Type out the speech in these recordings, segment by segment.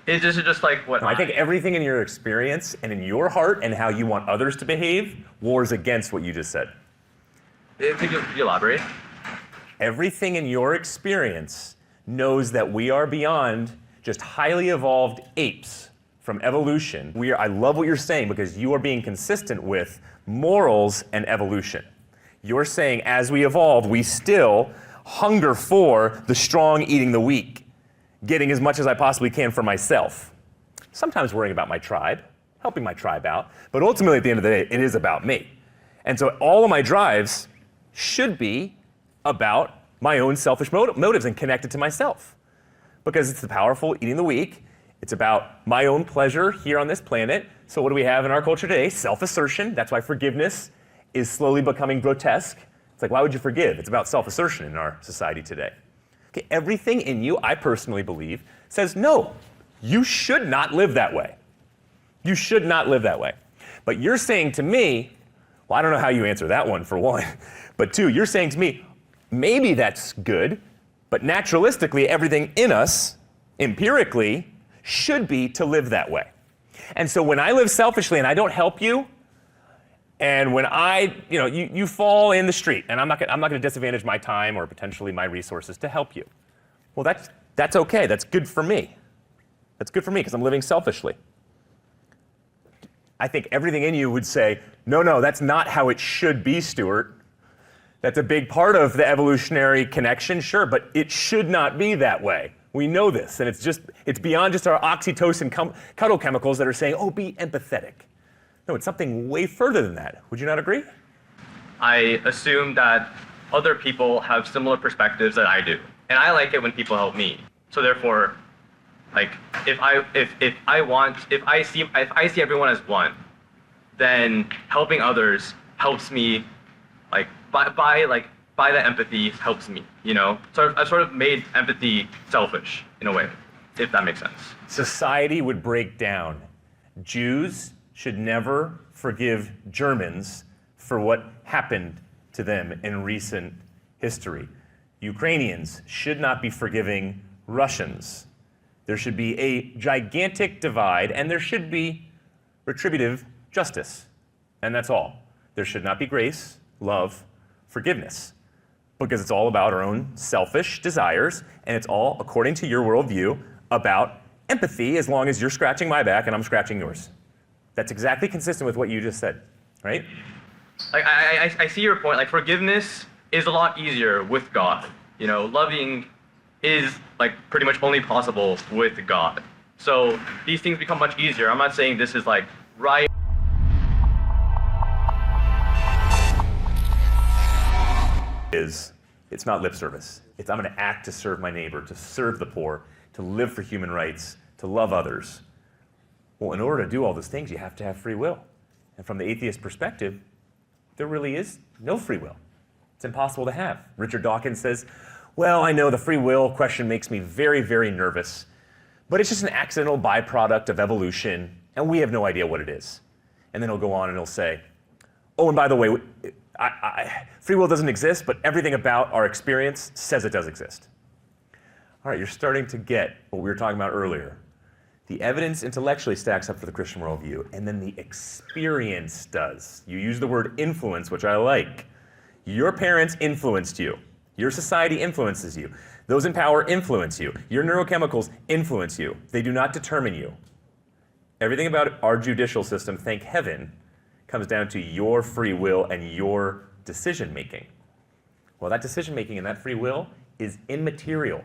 it's just like what No, I think everything in your experience and in your heart and how you want others to behave wars against what you just said. Could you elaborate? Everything in your experience knows that we are beyond just highly evolved apes from evolution. I love what you're saying because you are being consistent with morals and evolution. You're saying as we evolved, we still hunger for the strong eating the weak, getting as much as I possibly can for myself. Sometimes worrying about my tribe, helping my tribe out, but ultimately at the end of the day, it is about me. And so all of my drives should be about my own selfish motives and connected to myself. Because it's the powerful eating the weak. It's about my own pleasure here on this planet. So what do we have in our culture today? Self-assertion. That's why forgiveness is slowly becoming grotesque. It's like, why would you forgive? It's about self-assertion in our society today. Okay, everything in you, I personally believe, says no, you should not live that way. You should not live that way. But you're saying to me, well, I don't know how you answer that one, for one. But two, you're saying to me, maybe that's good, but naturalistically, everything in us, empirically, should be to live that way. And so when I live selfishly and I don't help you, and when you fall in the street, and I'm not going to disadvantage my time or potentially my resources to help you. Well, that's okay. That's good for me. That's good for me because I'm living selfishly. I think everything in you would say, no, that's not how it should be, Stuart. That's a big part of the evolutionary connection, sure, but it should not be that way. We know this, and it's beyond just our oxytocin cuddle chemicals that are saying, oh, be empathetic. No, it's something way further than that. Would you not agree? I assume that other people have similar perspectives that I do, and I like it when people help me. So therefore, like if I see everyone as one, then helping others helps me, like by the empathy helps me, you know? So I've sort of made empathy selfish in a way, if that makes sense. Society would break down. Jews should never forgive Germans for what happened to them in recent history. Ukrainians should not be forgiving Russians. There should be a gigantic divide, and there should be retributive justice. And that's all. There should not be grace, love, forgiveness. Because it's all about our own selfish desires, and it's all, according to your worldview, about empathy as long as you're scratching my back and I'm scratching yours. That's exactly consistent with what you just said, right? Like I see your point. Like forgiveness is a lot easier with God. You know, loving is like pretty much only possible with God. So these things become much easier. I'm not saying this is like right. It's not lip service. It's I'm going to act to serve my neighbor, to serve the poor, to live for human rights, to love others. Well, in order to do all those things, you have to have free will. And from the atheist perspective, there really is no free will. It's impossible to have. Richard Dawkins says, well, I know the free will question makes me very, very nervous, but it's just an accidental byproduct of evolution, and we have no idea what it is. And then he'll go on and he'll say, oh, and by the way, free will doesn't exist, but everything about our experience says it does exist. All right, you're starting to get what we were talking about earlier. The evidence intellectually stacks up for the Christian worldview, and then the experience does. You use the word influence, which I like. Your parents influenced you. Your society influences you. Those in power influence you. Your neurochemicals influence you. They do not determine you. Everything about our judicial system, thank heaven, comes down to your free will and your decision-making. Well, that decision-making and that free will is immaterial.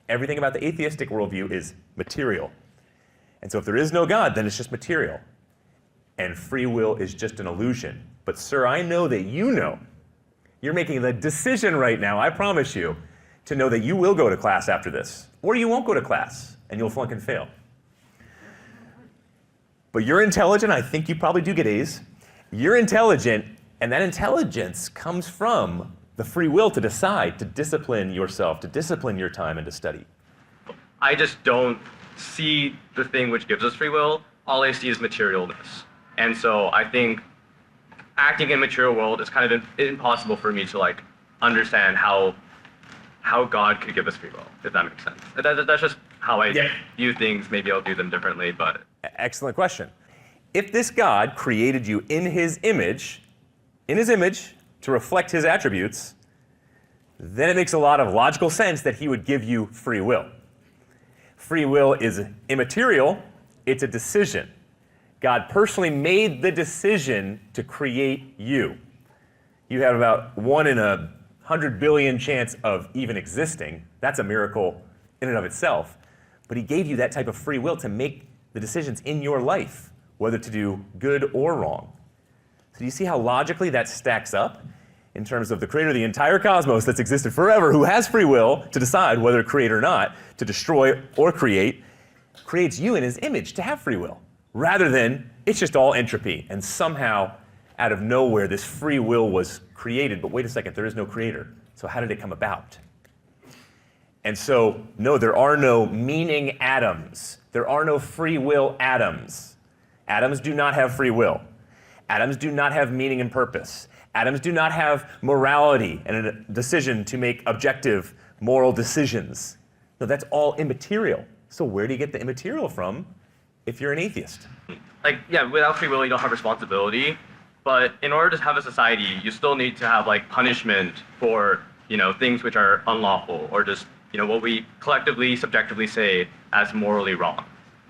Everything about the atheistic worldview is material. And so if there is no God, then it's just material. And free will is just an illusion. But sir, I know that you know. You're making the decision right now, I promise you, to know that you will go to class after this. Or you won't go to class, and you'll flunk and fail. But you're intelligent, I think you probably do get A's. You're intelligent, and that intelligence comes from the free will to decide, to discipline yourself, to discipline your time, and to study. I just don't see the thing which gives us free will. All I see is materialness. And so I think acting in material world is kind of impossible for me to like understand how God could give us free will, if that makes sense. That's just how I view things, maybe I'll do them differently, but. Excellent question. If this God created you in his image to reflect his attributes, then it makes a lot of logical sense that he would give you free will. Free will is immaterial, it's a decision. God personally made the decision to create you. You have about 1 in 100 billion chance of even existing. That's a miracle in and of itself. But he gave you that type of free will to make the decisions in your life, whether to do good or wrong. So do you see how logically that stacks up in terms of the creator of the entire cosmos that's existed forever, who has free will to decide whether to create or not, to destroy or create, creates you in his image to have free will, rather than it's just all entropy and somehow out of nowhere this free will was created, but wait a second, there is no creator. So how did it come about? And so, no, there are no meaning atoms. There are no free will atoms. Atoms do not have free will. Atoms do not have meaning and purpose. Atoms do not have morality and a decision to make objective moral decisions. No, that's all immaterial. So where do you get the immaterial from if you're an atheist? Like, yeah, without free will, you don't have responsibility. But in order to have a society, you still need to have like punishment for, things which are unlawful or just, what we collectively, subjectively say as morally wrong.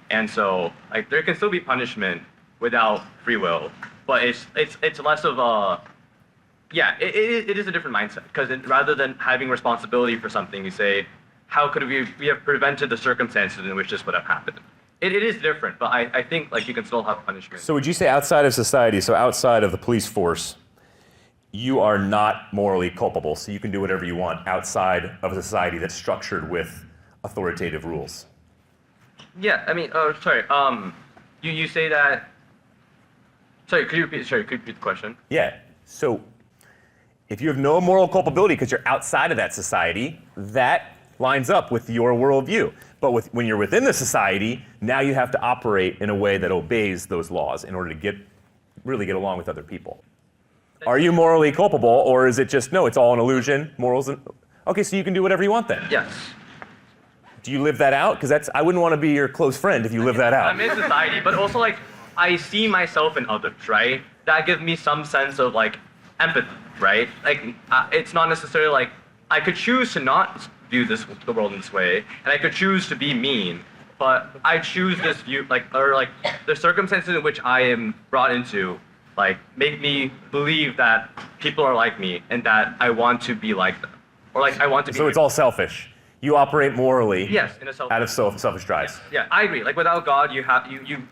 And so, like, there can still be punishment without free will, but it's less of a, it is a different mindset, because rather than having responsibility for something, you say, how could we have prevented the circumstances in which this would have happened? It is different, but I think like you can still have punishment. So would you say outside of society, so outside of the police force, you are not morally culpable, so you can do whatever you want outside of a society that's structured with authoritative rules? Yeah, I mean, sorry, you say that, could you repeat the question? Yeah, so if you have no moral culpability because you're outside of that society, that lines up with your worldview. But when you're within the society, now you have to operate in a way that obeys those laws in order to really get along with other people. Are you morally culpable, or is it just, no, it's all an illusion, morals? Okay, so you can do whatever you want then. Yes. Do you live that out? Because I wouldn't want to be your close friend if you live that out. I'm in society, but also like, I see myself in others, right? That gives me some sense of like empathy, right? Like, it's not necessarily like, I could choose to not view the world in this way, and I could choose to be mean, but I choose this view, the circumstances in which I am brought into, make me believe that people are like me and that I want to be like them, or I want to be. So it's all selfish. You operate morally. Yes, in a out of selfish drives. Yeah, I agree. Like, without God, you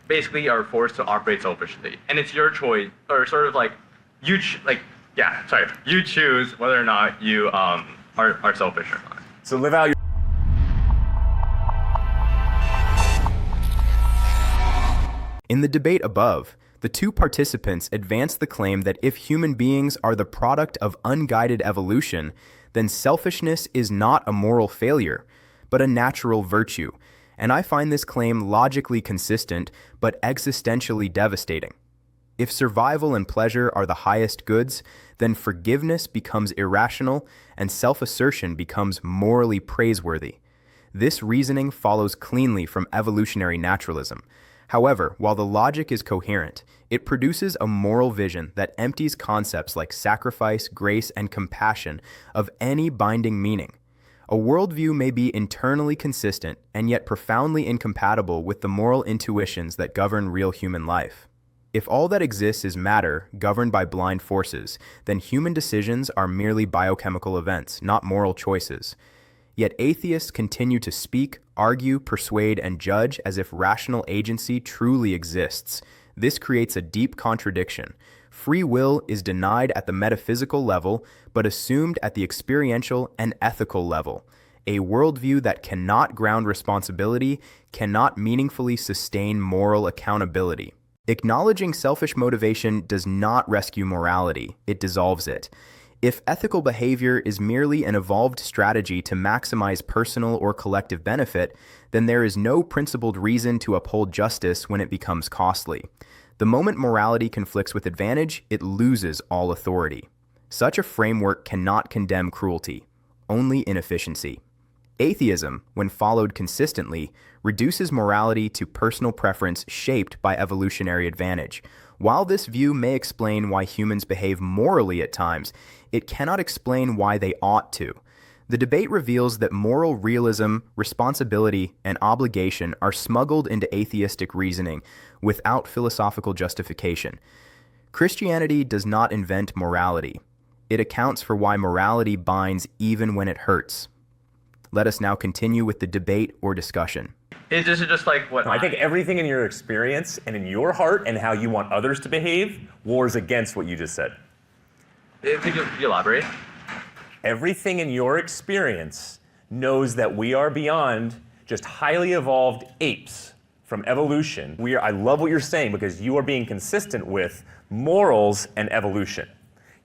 basically are forced to operate selfishly, and it's your choice, or sort of like you choose whether or not you are selfish or not. So live out your. In the debate above, the two participants advanced the claim that if human beings are the product of unguided evolution, then selfishness is not a moral failure, but a natural virtue, and I find this claim logically consistent, but existentially devastating. If survival and pleasure are the highest goods, then forgiveness becomes irrational and self-assertion becomes morally praiseworthy. This reasoning follows cleanly from evolutionary naturalism. However, while the logic is coherent, it produces a moral vision that empties concepts like sacrifice, grace, and compassion of any binding meaning. A worldview may be internally consistent and yet profoundly incompatible with the moral intuitions that govern real human life. If all that exists is matter governed by blind forces, then human decisions are merely biochemical events, not moral choices. Yet atheists continue to speak, argue, persuade, and judge as if rational agency truly exists. This creates a deep contradiction. Free will is denied at the metaphysical level, but assumed at the experiential and ethical level. A worldview that cannot ground responsibility cannot meaningfully sustain moral accountability. Acknowledging selfish motivation does not rescue morality, it dissolves it. If ethical behavior is merely an evolved strategy to maximize personal or collective benefit, then there is no principled reason to uphold justice when it becomes costly. The moment morality conflicts with advantage, it loses all authority. Such a framework cannot condemn cruelty, only inefficiency. Atheism, when followed consistently, reduces morality to personal preference shaped by evolutionary advantage. While this view may explain why humans behave morally at times, it cannot explain why they ought to. The debate reveals that moral realism, responsibility, and obligation are smuggled into atheistic reasoning without philosophical justification. Christianity does not invent morality. It accounts for why morality binds even when it hurts. Let us now continue with the debate or discussion. This is just like what I think everything in your experience and in your heart and how you want others to behave wars against what you just said. Could you elaborate? Everything in your experience knows that we are beyond just highly evolved apes from evolution. I love what you're saying because you are being consistent with morals and evolution.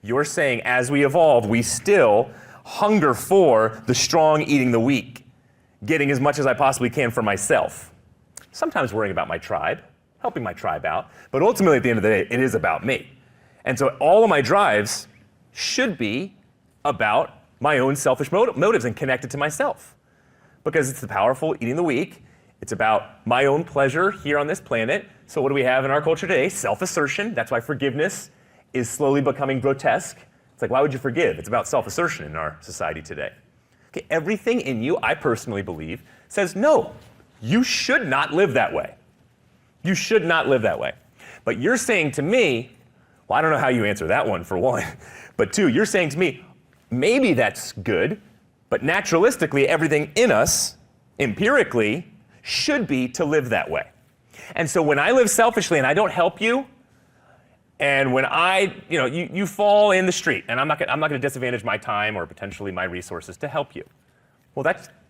You're saying as we evolve, we still hunger for the strong eating the weak, getting as much as I possibly can for myself. Sometimes worrying about my tribe, helping my tribe out, but ultimately at the end of the day, it is about me. And so all of my drives should be about my own selfish motives and connected to myself. Because it's the powerful eating the weak. It's about my own pleasure here on this planet. So what do we have in our culture today? Self-assertion. That's why forgiveness is slowly becoming grotesque. It's like, why would you forgive? It's about self-assertion in our society today. Okay, everything in you, I personally believe, says no, you should not live that way. You should not live that way. But you're saying to me, well, I don't know how you answer that one for one, but two, you're saying to me, maybe that's good, but naturalistically, everything in us, empirically, should be to live that way. And so when I live selfishly and I don't help you, and when you fall in the street, and I'm not going to disadvantage my time or potentially my resources to help you. Well,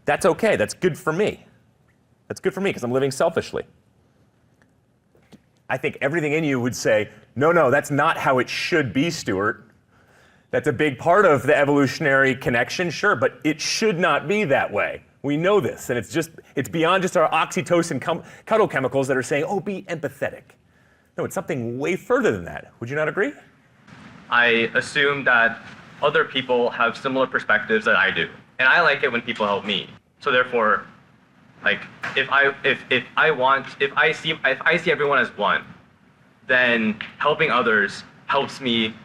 that's okay. That's good for me. That's good for me because I'm living selfishly. I think everything in you would say, no, that's not how it should be, Stuart. That's a big part of the evolutionary connection, sure, but it should not be that way. We know this, and it's beyond just our oxytocin cuddle chemicals that are saying, oh, be empathetic. No, it's something way further than that. Would you not agree? I assume that other people have similar perspectives that I do, and I like it when people help me. So therefore, like if I see everyone as one, then helping others helps me,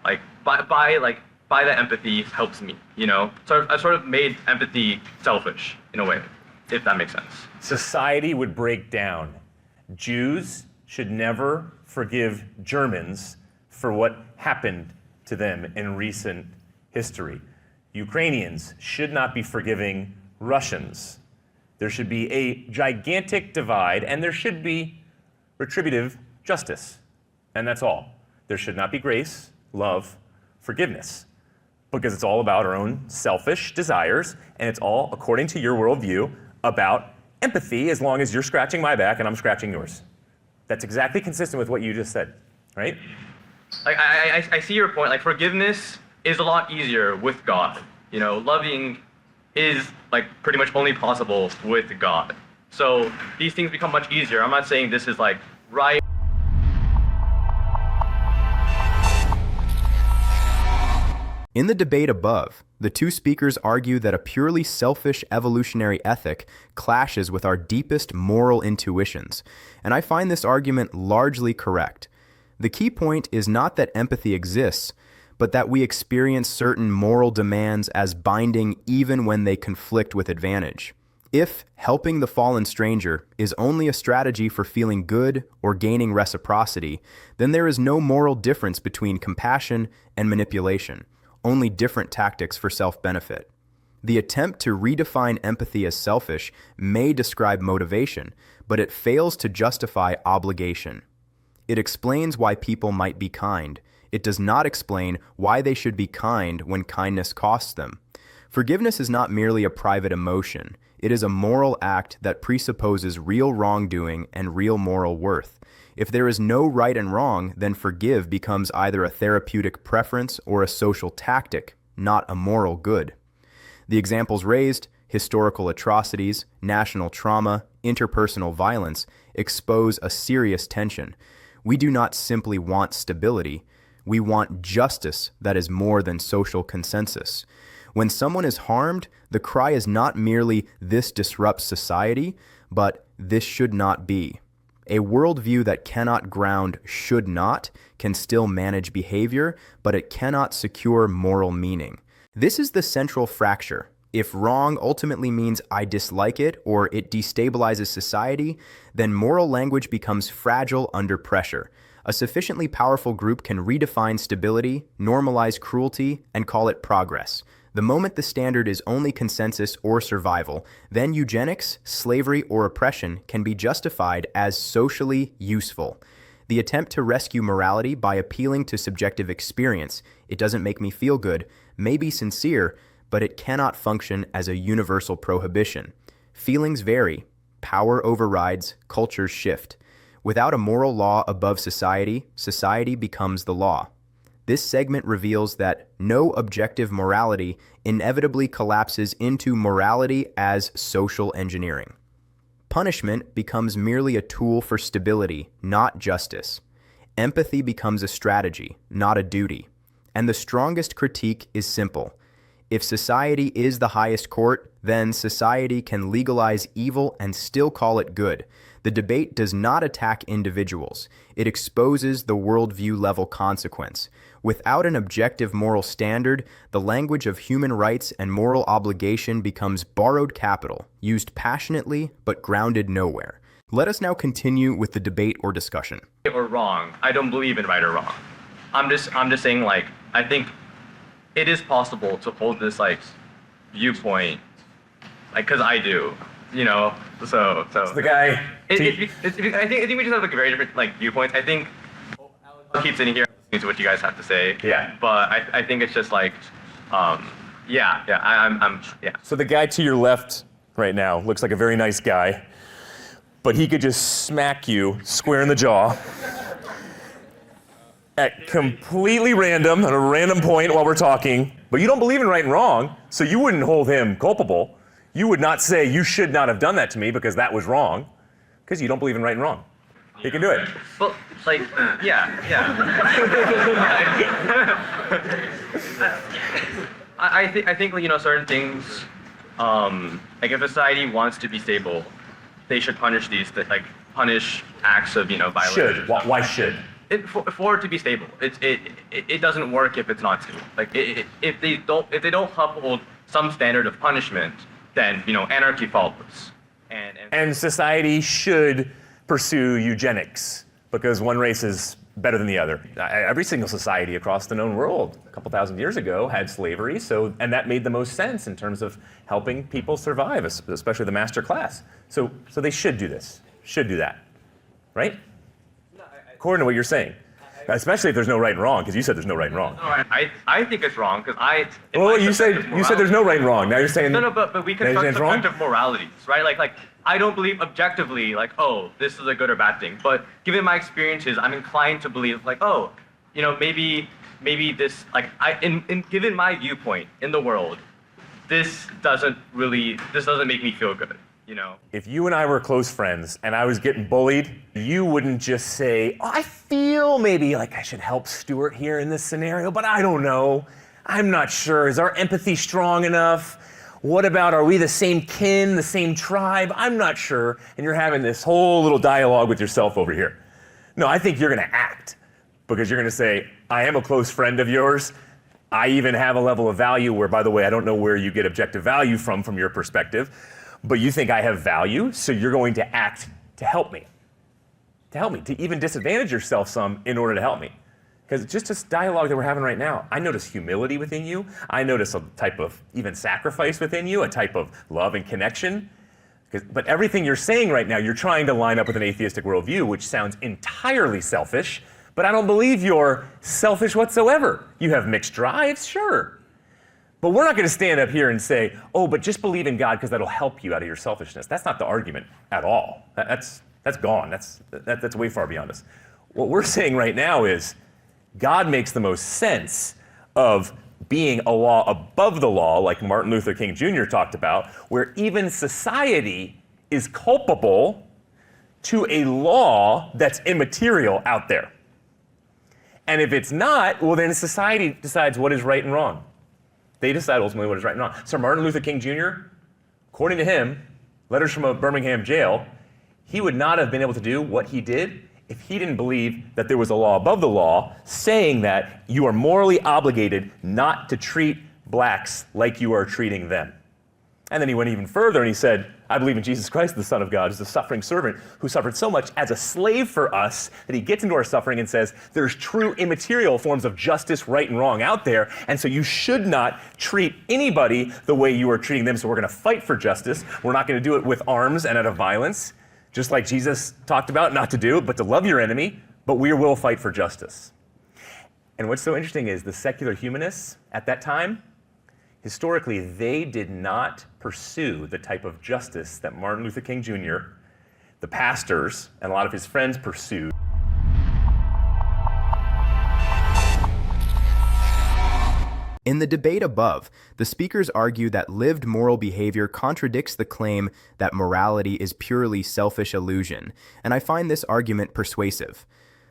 like by that empathy helps me. So I've sort of made empathy selfish in a way, if that makes sense. Society would break down. Jews should never forgive Germans for what happened to them in recent history. Ukrainians should not be forgiving Russians. There should be a gigantic divide, and there should be retributive justice. And that's all. There should not be grace, love, forgiveness, because it's all about our own selfish desires, and it's all, according to your worldview, about empathy as long as you're scratching my back and I'm scratching yours. That's exactly consistent with what you just said, right? Like I see your point. Like forgiveness is a lot easier with God. Loving is like pretty much only possible with God. So these things become much easier. I'm not saying this is like right. In the debate above, the two speakers argue that a purely selfish evolutionary ethic clashes with our deepest moral intuitions, and I find this argument largely correct. The key point is not that empathy exists, but that we experience certain moral demands as binding even when they conflict with advantage. If helping the fallen stranger is only a strategy for feeling good or gaining reciprocity, then there is no moral difference between compassion and manipulation. Only different tactics for self-benefit. The attempt to redefine empathy as selfish may describe motivation, but it fails to justify obligation. It explains why people might be kind. It does not explain why they should be kind when kindness costs them. Forgiveness is not merely a private emotion. It is a moral act that presupposes real wrongdoing and real moral worth. If there is no right and wrong, then forgive becomes either a therapeutic preference or a social tactic, not a moral good. The examples raised, historical atrocities, national trauma, interpersonal violence, expose a serious tension. We do not simply want stability. We want justice that is more than social consensus. When someone is harmed, the cry is not merely, "This disrupts society," but "This should not be." A worldview that cannot ground "should not" can still manage behavior, but it cannot secure moral meaning. This is the central fracture. If wrong ultimately means I dislike it or it destabilizes society, then moral language becomes fragile under pressure. A sufficiently powerful group can redefine stability, normalize cruelty, and call it progress. The moment the standard is only consensus or survival, then eugenics, slavery, or oppression can be justified as socially useful. The attempt to rescue morality by appealing to subjective experience, "It doesn't make me feel good," may be sincere, but it cannot function as a universal prohibition. Feelings vary, power overrides, cultures shift. Without a moral law above society, society becomes the law. This segment reveals that no objective morality inevitably collapses into morality as social engineering. Punishment becomes merely a tool for stability, not justice. Empathy becomes a strategy, not a duty. And the strongest critique is simple. If society is the highest court, then society can legalize evil and still call it good. The debate does not attack individuals. It exposes the worldview level consequence. Without an objective moral standard, the language of human rights and moral obligation becomes borrowed capital, used passionately but grounded nowhere. Let us now continue with the debate or discussion. Or wrong. I don't believe in right or wrong. I'm just saying, like, I think it is possible to hold this like viewpoint, like, because I do, you know. So It's the guy. I think we just have like very different like viewpoints. I think I'll keep sitting here listening to what you guys have to say. Yeah. But I think it's just like, yeah. So the guy to your left right now looks like a very nice guy, but he could just smack you square in the jaw at completely random, at a random point while we're talking. But you don't believe in right and wrong, so you wouldn't hold him culpable. You would not say, "You should not have done that to me because that was wrong," because you don't believe in right and wrong. He can do it. Well, like, yeah. I think you know, certain things, like if a society wants to be stable, they should punish punish acts of, you know, violence. Should. Why should? For it to be stable. It doesn't work if it's not stable. Like if they don't uphold some standard of punishment, then, you know, anarchy follows. And society should pursue eugenics because one race is better than the other. Every single society across the known world a couple thousand years ago had slavery, and that made the most sense in terms of helping people survive, especially the master class. So they should do this, should do that, right? According to what you're saying. Especially if there's no right and wrong, because you said there's no right and wrong. No, I think it's wrong because Well, you said there's no right and wrong. Now you're saying no, but we construct subjective moralities, right? Like I don't believe objectively, like, oh, this is a good or bad thing. But given my experiences, I'm inclined to believe, like, oh, you know, maybe this, like, given my viewpoint in the world, this doesn't make me feel good. You know, if you and I were close friends and I was getting bullied, you wouldn't just say, "Oh, I feel maybe like I should help Stuart here in this scenario, but I don't know. I'm not sure. Is our empathy strong enough? What about, are we the same kin, the same tribe? I'm not sure." And you're having this whole little dialogue with yourself over here. No, I think you're going to act because you're going to say, "I am a close friend of yours. I even have a level of value where, by the way, I don't know where you get objective value from your perspective. But you think I have value, so you're going to act to help me. To even disadvantage yourself some in order to help me. Because just this dialogue that we're having right now, I notice humility within you. I notice a type of even sacrifice within you, a type of love and connection. But everything you're saying right now, you're trying to line up with an atheistic worldview, which sounds entirely selfish, but I don't believe you're selfish whatsoever. You have mixed drives, sure. But we're not going to stand up here and say, "Oh, but just believe in God because that'll help you out of your selfishness." That's not the argument at all. That's gone. That's way far beyond us. What we're saying right now is God makes the most sense of being a law above the law, like Martin Luther King Jr. talked about, where even society is culpable to a law that's immaterial out there. And if it's not, well, then society decides what is right and wrong. They decide ultimately what is right and wrong. Sir Martin Luther King Jr., according to him, letters from a Birmingham jail, he would not have been able to do what he did if he didn't believe that there was a law above the law saying that you are morally obligated not to treat blacks like you are treating them. And then he went even further and he said, I believe in Jesus Christ, the Son of God, who's a suffering servant who suffered so much as a slave for us that he gets into our suffering and says, there's true immaterial forms of justice, right and wrong out there, and so you should not treat anybody the way you are treating them, so we're going to fight for justice. We're not going to do it with arms and out of violence, just like Jesus talked about not to do, but to love your enemy, but we will fight for justice. And what's so interesting is the secular humanists at that time, historically, they did not pursue the type of justice that Martin Luther King Jr., the pastors, and a lot of his friends pursued. In the debate above, the speakers argue that lived moral behavior contradicts the claim that morality is purely selfish illusion, and I find this argument persuasive.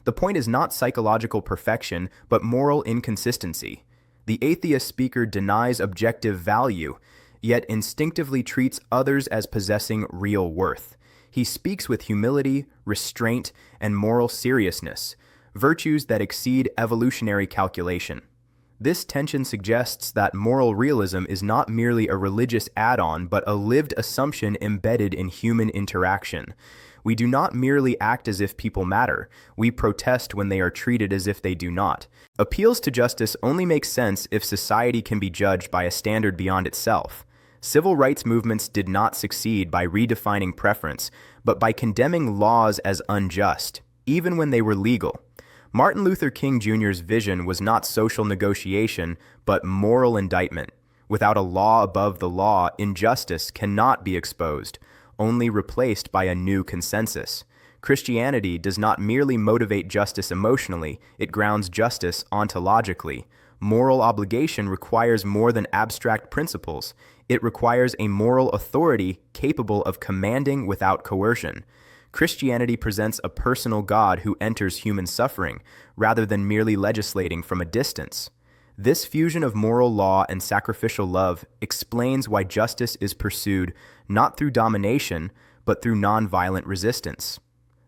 The point is not psychological perfection, but moral inconsistency. The atheist speaker denies objective value, yet instinctively treats others as possessing real worth. He speaks with humility, restraint, and moral seriousness, virtues that exceed evolutionary calculation. This tension suggests that moral realism is not merely a religious add-on, but a lived assumption embedded in human interaction. We do not merely act as if people matter. We protest when they are treated as if they do not. Appeals to justice only make sense if society can be judged by a standard beyond itself. Civil rights movements did not succeed by redefining preference, but by condemning laws as unjust, even when they were legal. Martin Luther King Jr.'s vision was not social negotiation, but moral indictment. Without a law above the law, injustice cannot be exposed, only replaced by a new consensus. Christianity does not merely motivate justice emotionally, it grounds justice ontologically. Moral obligation requires more than abstract principles. It requires a moral authority capable of commanding without coercion. Christianity presents a personal God who enters human suffering, rather than merely legislating from a distance. This fusion of moral law and sacrificial love explains why justice is pursued not through domination, but through nonviolent resistance.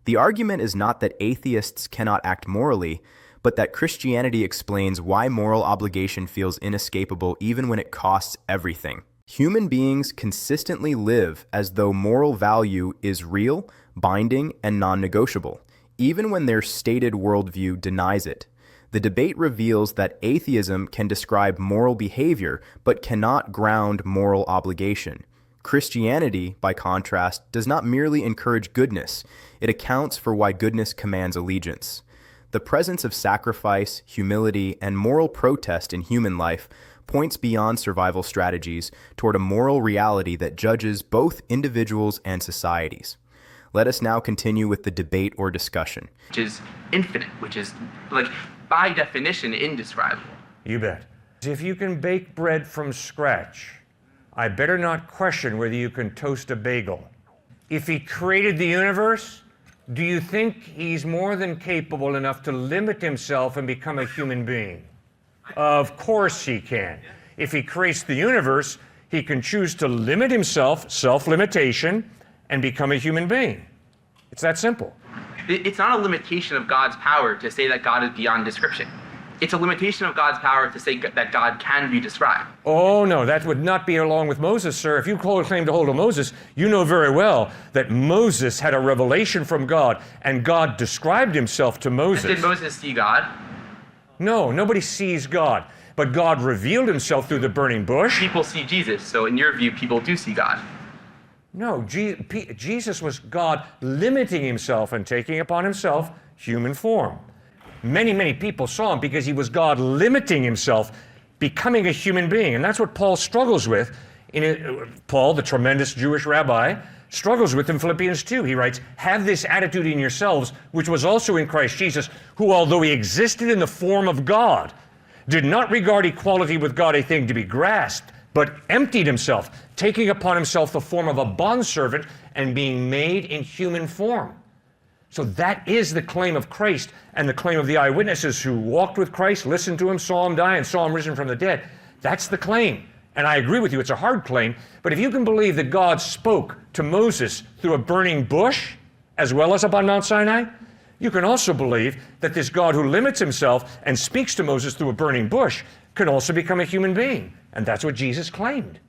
The argument is not that atheists cannot act morally, but that Christianity explains why moral obligation feels inescapable even when it costs everything. Human beings consistently live as though moral value is real, binding, and non-negotiable, even when their stated worldview denies it. The debate reveals that atheism can describe moral behavior, but cannot ground moral obligation. Christianity, by contrast, does not merely encourage goodness, it accounts for why goodness commands allegiance. The presence of sacrifice, humility, and moral protest in human life points beyond survival strategies toward a moral reality that judges both individuals and societies. Let us now continue with the debate or discussion. Which is infinite, which is, like, by definition, indescribable. You bet. If you can bake bread from scratch, I better not question whether you can toast a bagel. If he created the universe, do you think he's more than capable enough to limit himself and become a human being? Of course he can. If he creates the universe, he can choose to limit himself, self-limitation, and become a human being. It's that simple. It's not a limitation of God's power to say that God is beyond description. It's a limitation of God's power to say that God can be described. Oh, no, that would not be along with Moses, sir. If you claim to hold to Moses, you know very well that Moses had a revelation from God, and God described himself to Moses. Did Moses see God? No, nobody sees God. But God revealed himself through the burning bush. People see Jesus, so in your view, people do see God. No, Jesus was God limiting himself and taking upon himself human form. Many, many people saw him because he was God limiting himself, becoming a human being. And that's what Paul struggles with. Paul, the tremendous Jewish rabbi, struggles with in Philippians 2. He writes, have this attitude in yourselves, which was also in Christ Jesus, who, although he existed in the form of God, did not regard equality with God a thing to be grasped, but emptied himself, taking upon himself the form of a bondservant and being made in human form. So that is the claim of Christ and the claim of the eyewitnesses who walked with Christ, listened to him, saw him die, and saw him risen from the dead. That's the claim. And I agree with you, it's a hard claim, but if you can believe that God spoke to Moses through a burning bush, as well as up on Mount Sinai, you can also believe that this God who limits himself and speaks to Moses through a burning bush can also become a human being. And that's what Jesus claimed.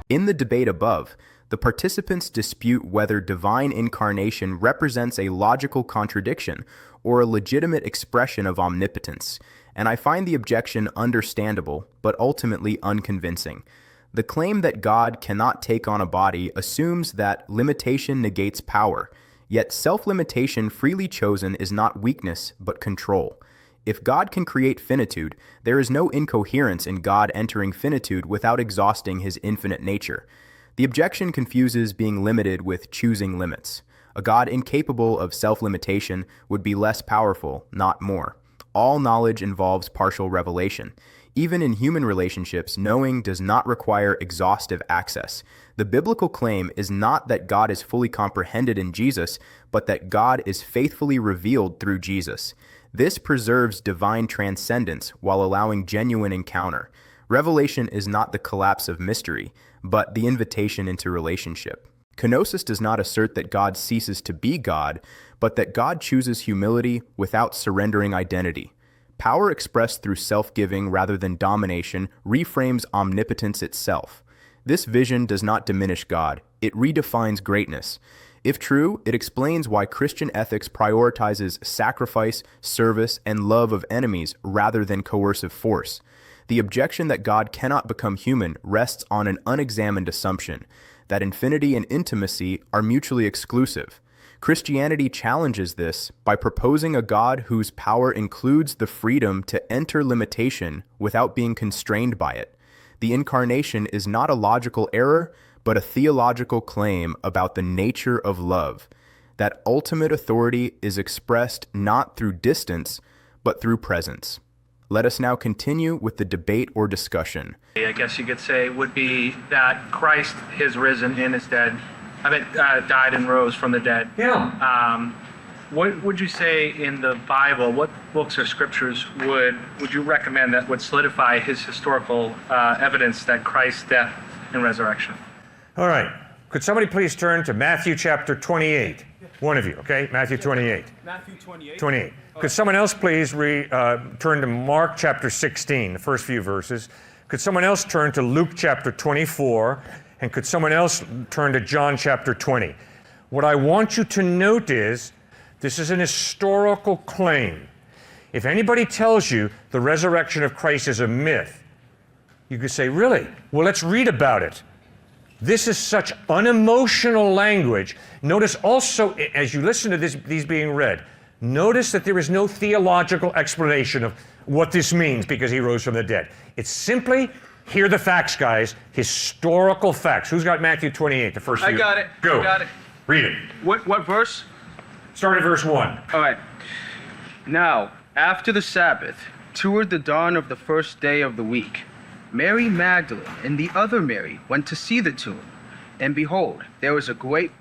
In the debate above, the participants dispute whether divine incarnation represents a logical contradiction or a legitimate expression of omnipotence, and I find the objection understandable, but ultimately unconvincing. The claim that God cannot take on a body assumes that limitation negates power, yet self-limitation freely chosen is not weakness, but control. If God can create finitude, there is no incoherence in God entering finitude without exhausting his infinite nature. The objection confuses being limited with choosing limits. A God incapable of self-limitation would be less powerful, not more. All knowledge involves partial revelation. Even in human relationships, knowing does not require exhaustive access. The biblical claim is not that God is fully comprehended in Jesus, but that God is faithfully revealed through Jesus. This preserves divine transcendence while allowing genuine encounter. Revelation is not the collapse of mystery, but the invitation into relationship. Kenosis does not assert that God ceases to be God, but that God chooses humility without surrendering identity. Power expressed through self-giving rather than domination reframes omnipotence itself. This vision does not diminish God, it redefines greatness. If true, it explains why Christian ethics prioritizes sacrifice, service, and love of enemies rather than coercive force. The objection that God cannot become human rests on an unexamined assumption that infinity and intimacy are mutually exclusive. Christianity challenges this by proposing a God whose power includes the freedom to enter limitation without being constrained by it. The incarnation is not a logical error, but a theological claim about the nature of love. That ultimate authority is expressed not through distance, but through presence. Let us now continue with the debate or discussion. I guess you could say would be that Christ is risen and is dead. Died and rose from the dead. Yeah. What would you say in the Bible, what books or scriptures would you recommend that would solidify his historical evidence that Christ's death and resurrection? All right. Could somebody please turn to Matthew chapter 28? One of you, okay? Matthew 28. Matthew 28. 28. Could someone else please turn to Mark chapter 16, the first few verses? Could someone else turn to Luke chapter 24? And could someone else turn to John chapter 20? What I want you to note is, this is an historical claim. If anybody tells you the resurrection of Christ is a myth, you could say, really? Well, let's read about it. This is such unemotional language. Notice also, as you listen to these being read, notice that there is no theological explanation of what this means because he rose from the dead. It's simply, here are the facts, guys, historical facts. Who's got Matthew 28, the first few? I got it. Go. I got it. Read it. What verse? Start at verse 1. All right. Now, after the Sabbath, toward the dawn of the first day of the week, Mary Magdalene and the other Mary went to see the tomb. And behold, there was a great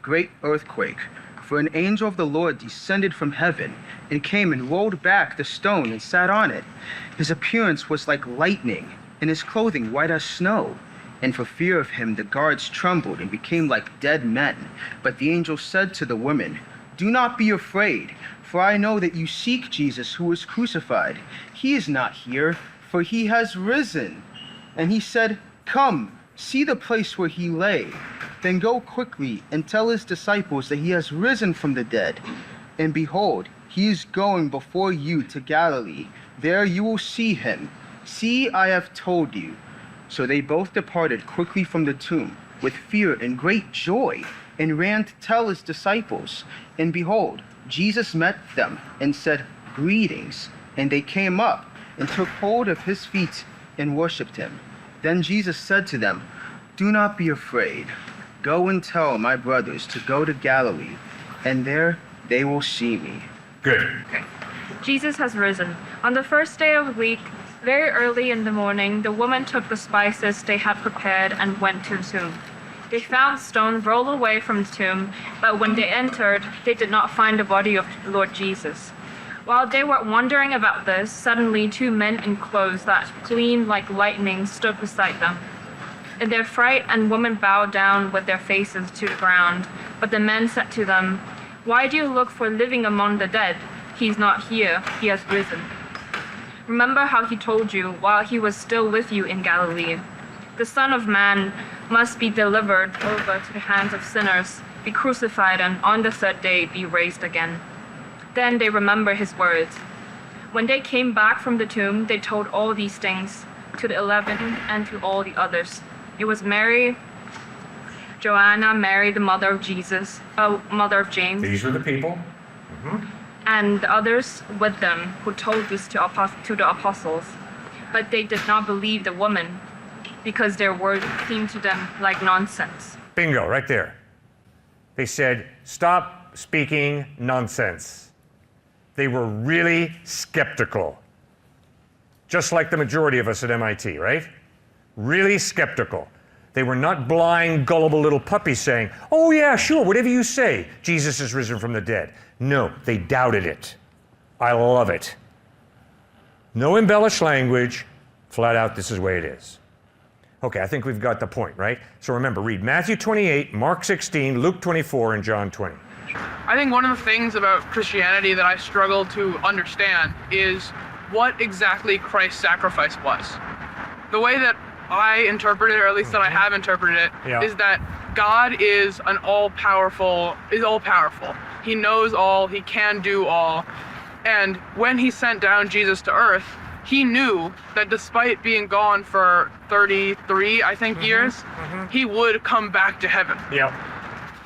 earthquake, for an angel of the Lord descended from heaven and came and rolled back the stone and sat on it. His appearance was like lightning, and his clothing white as snow. And for fear of him the guards trembled and became like dead men. But the angel said to the women, "Do not be afraid, for I know that you seek Jesus who was crucified. He is not here, for he has risen." And he said, "Come, see the place where he lay. Then go quickly and tell his disciples that he has risen from the dead. And behold, he is going before you to Galilee. There you will see him. See, I have told you." So they both departed quickly from the tomb with fear and great joy, and ran to tell his disciples. And behold, Jesus met them and said, "Greetings." And they came up and took hold of his feet and worshipped him. Then Jesus said to them, "Do not be afraid. Go and tell my brothers to go to Galilee, and there they will see me." Good. Okay. Jesus has risen. On the first day of the week, very early in the morning, the women took the spices they had prepared and went to the tomb. They found the stone rolled away from the tomb, but when they entered, they did not find the body of the Lord Jesus. While they were wondering about this, suddenly 2 men in clothes that gleamed like lightning stood beside them. In their fright, and women bowed down with their faces to the ground. But the men said to them, "Why do you look for living among the dead? He's not here, he has risen. Remember how he told you while he was still with you in Galilee. The Son of Man must be delivered over to the hands of sinners, be crucified, and on the 3rd day be raised again." Then they remembered his words. When they came back from the tomb, they told all these things to the 11 and to all the others. It was Mary, Joanna, Mary, the mother of Jesus, mother of James, These were the people. and the others with them who told this to the apostles. But they did not believe the woman, because their words seemed to them like nonsense. Bingo, right there. They said, stop speaking nonsense. They were really skeptical. Just like the majority of us at MIT, right? Really skeptical. They were not blind, gullible little puppies saying, "Oh yeah, sure, whatever you say, Jesus is risen from the dead." No, they doubted it. I love it. No embellished language, flat out, this is the way it is. Okay, I think we've got the point, right? So remember, read Matthew 28, Mark 16, Luke 24, and John 20. I think one of the things about Christianity that I struggle to understand is what exactly Christ's sacrifice was. The way that I interpret it, or at least that I have interpreted it, is that God is all powerful. He knows all, he can do all. And when he sent down Jesus to earth, he knew that despite being gone for 33, I think, years, he would come back to heaven.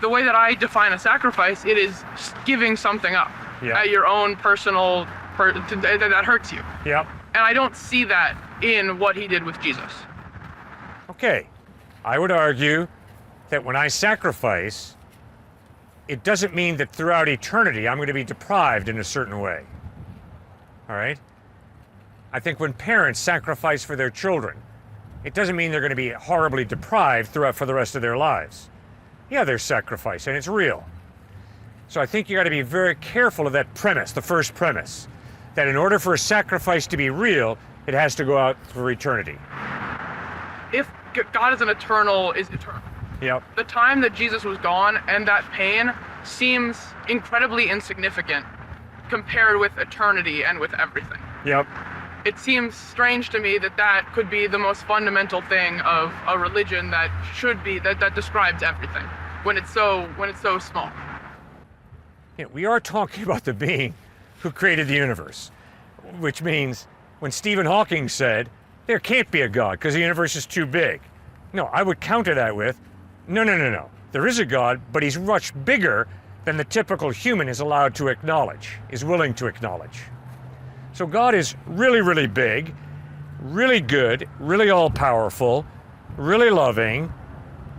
The way that I define a sacrifice, it is giving something up at your own personal, that hurts you. And I don't see that in what he did with Jesus. Okay, I would argue that when I sacrifice, it doesn't mean that throughout eternity I'm going to be deprived in a certain way. All right? I think when parents sacrifice for their children, it doesn't mean they're going to be horribly deprived for the rest of their lives. Yeah, there's sacrifice, and it's real. So I think you got to be very careful of that premise, the first premise, that in order for a sacrifice to be real, it has to go out for eternity. If God is eternal. The time that Jesus was gone and that pain seems incredibly insignificant compared with eternity and with everything. It seems strange to me that that could be the most fundamental thing of a religion that should be, that describes everything, when it's so small. Yeah, we are talking about the being who created the universe, which means when Stephen Hawking said, there can't be a God because the universe is too big. No, I would counter that with, no. There is a God, but he's much bigger than the typical human is allowed to acknowledge, is willing to acknowledge. So God is really, really big, really good, really all-powerful, really loving,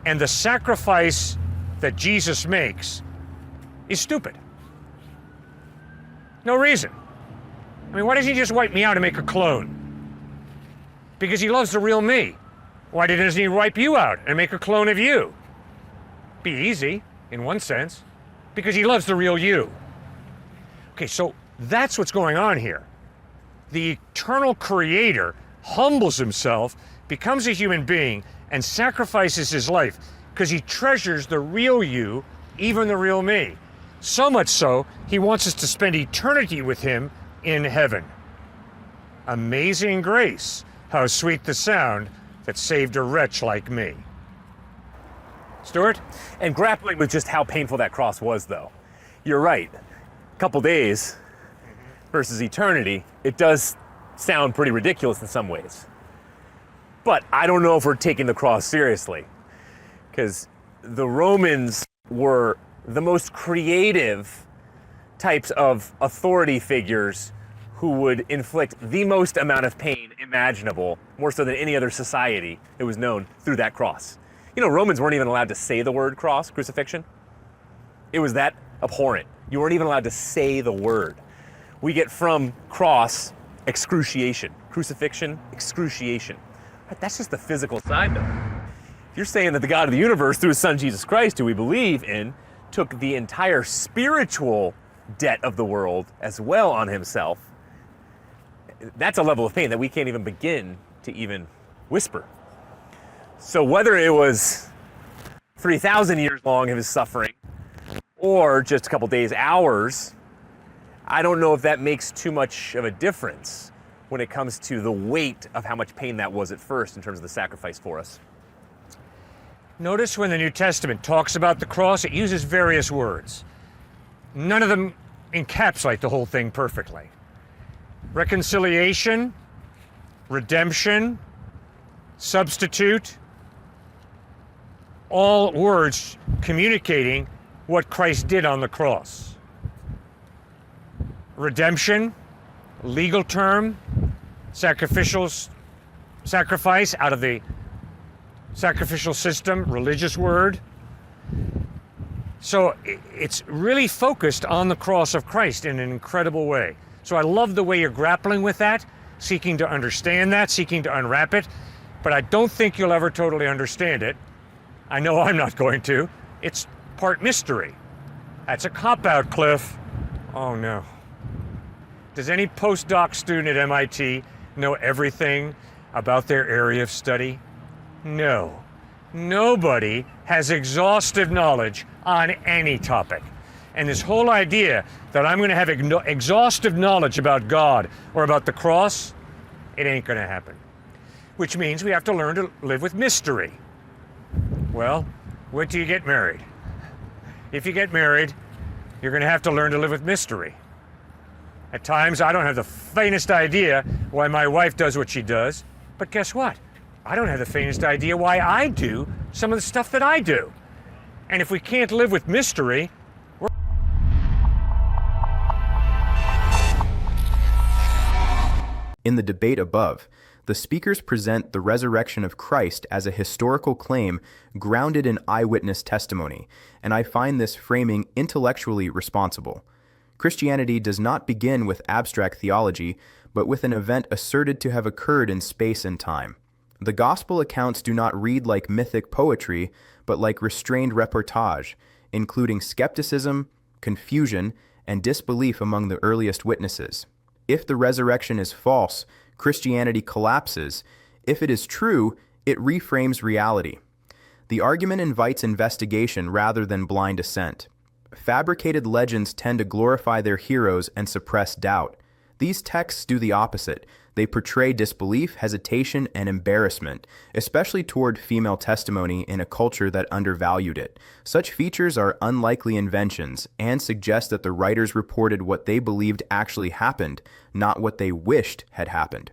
and the sacrifice that Jesus makes is stupid. No reason. I mean, why doesn't he just wipe me out and make a clone? Because he loves the real me. Why doesn't he wipe you out and make a clone of you? Be easy, in one sense, because he loves the real you. Okay, so that's what's going on here. The eternal creator humbles himself, becomes a human being, and sacrifices his life because he treasures the real you, even the real me. So much so, he wants us to spend eternity with him in heaven. Amazing grace, how sweet the sound that saved a wretch like me. Stuart? And grappling with just how painful that cross was, though. You're right. A couple days versus eternity, it does sound pretty ridiculous in some ways. But I don't know if we're taking the cross seriously, because the Romans were the most creative types of authority figures who would inflict the most amount of pain imaginable, more so than any other society that was known, through that cross. You know, Romans weren't even allowed to say the word cross, crucifixion. It was that abhorrent. You weren't even allowed to say the word. We get from cross, excruciation. Crucifixion, excruciation. But that's just the physical side, though. If you're saying that the God of the universe, through his son Jesus Christ, who we believe in, took the entire spiritual debt of the world as well on himself, that's a level of pain that we can't even begin to even whisper. So whether it was 3,000 years long of his suffering or just a couple days, hours, I don't know if that makes too much of a difference when it comes to the weight of how much pain that was at first in terms of the sacrifice for us. Notice when the New Testament talks about the cross, it uses various words. None of them encapsulate the whole thing perfectly. Reconciliation, redemption, substitute, all words communicating what Christ did on the cross. Redemption, legal term, sacrifice out of the sacrificial system, religious word. So it's really focused on the cross of Christ in an incredible way. So I love the way you're grappling with that, seeking to understand that, seeking to unwrap it, but I don't think you'll ever totally understand it. I know I'm not going to. It's part mystery. That's a cop-out, Cliff. Oh no. Does any postdoc student at MIT know everything about their area of study? No. Nobody has exhaustive knowledge on any topic. And this whole idea that I'm going to have exhaustive knowledge about God or about the cross, it ain't going to happen. Which means we have to learn to live with mystery. Well, wait till you get married. If you get married, you're going to have to learn to live with mystery. At times, I don't have the faintest idea why my wife does what she does, but guess what? I don't have the faintest idea why I do some of the stuff that I do. And if we can't live with mystery, In the debate above, the speakers present the resurrection of Christ as a historical claim grounded in eyewitness testimony, and I find this framing intellectually responsible. Christianity does not begin with abstract theology, but with an event asserted to have occurred in space and time. The gospel accounts do not read like mythic poetry, but like restrained reportage, including skepticism, confusion, and disbelief among the earliest witnesses. If the resurrection is false, Christianity collapses. If it is true, it reframes reality. The argument invites investigation rather than blind assent. Fabricated legends tend to glorify their heroes and suppress doubt. These texts do the opposite. They portray disbelief, hesitation, and embarrassment, especially toward female testimony in a culture that undervalued it. Such features are unlikely inventions and suggest that the writers reported what they believed actually happened, not what they wished had happened.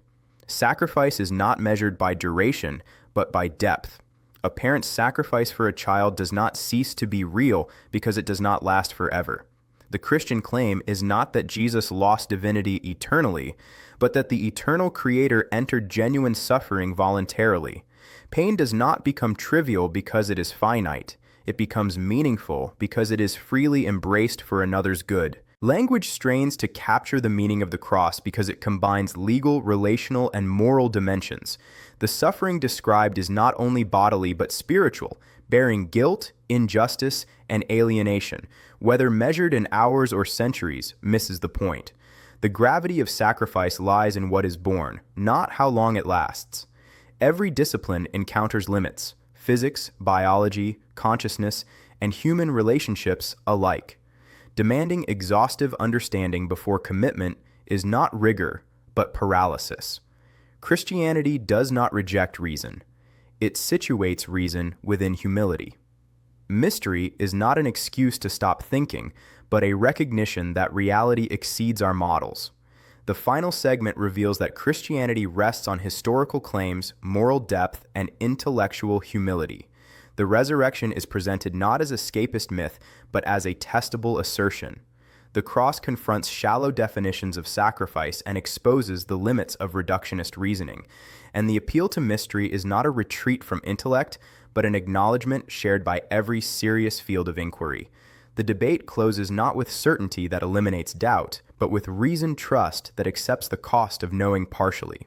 Sacrifice is not measured by duration, but by depth. A parent's sacrifice for a child does not cease to be real because it does not last forever. The Christian claim is not that Jesus lost divinity eternally, but that the eternal Creator entered genuine suffering voluntarily. Pain does not become trivial because it is finite. It becomes meaningful because it is freely embraced for another's good. Language strains to capture the meaning of the cross because it combines legal, relational, and moral dimensions. The suffering described is not only bodily but spiritual, bearing guilt, injustice, and alienation. Whether measured in hours or centuries misses the point. The gravity of sacrifice lies in what is born, not how long it lasts. Every discipline encounters limits: physics, biology, consciousness, and human relationships alike. Demanding exhaustive understanding before commitment is not rigor, but paralysis. Christianity does not reject reason. It situates reason within humility. Mystery is not an excuse to stop thinking, but a recognition that reality exceeds our models. The final segment reveals that Christianity rests on historical claims, moral depth, and intellectual humility. The resurrection is presented not as escapist myth, but as a testable assertion. The cross confronts shallow definitions of sacrifice and exposes the limits of reductionist reasoning. And the appeal to mystery is not a retreat from intellect, but an acknowledgement shared by every serious field of inquiry. The debate closes not with certainty that eliminates doubt, but with reasoned trust that accepts the cost of knowing partially.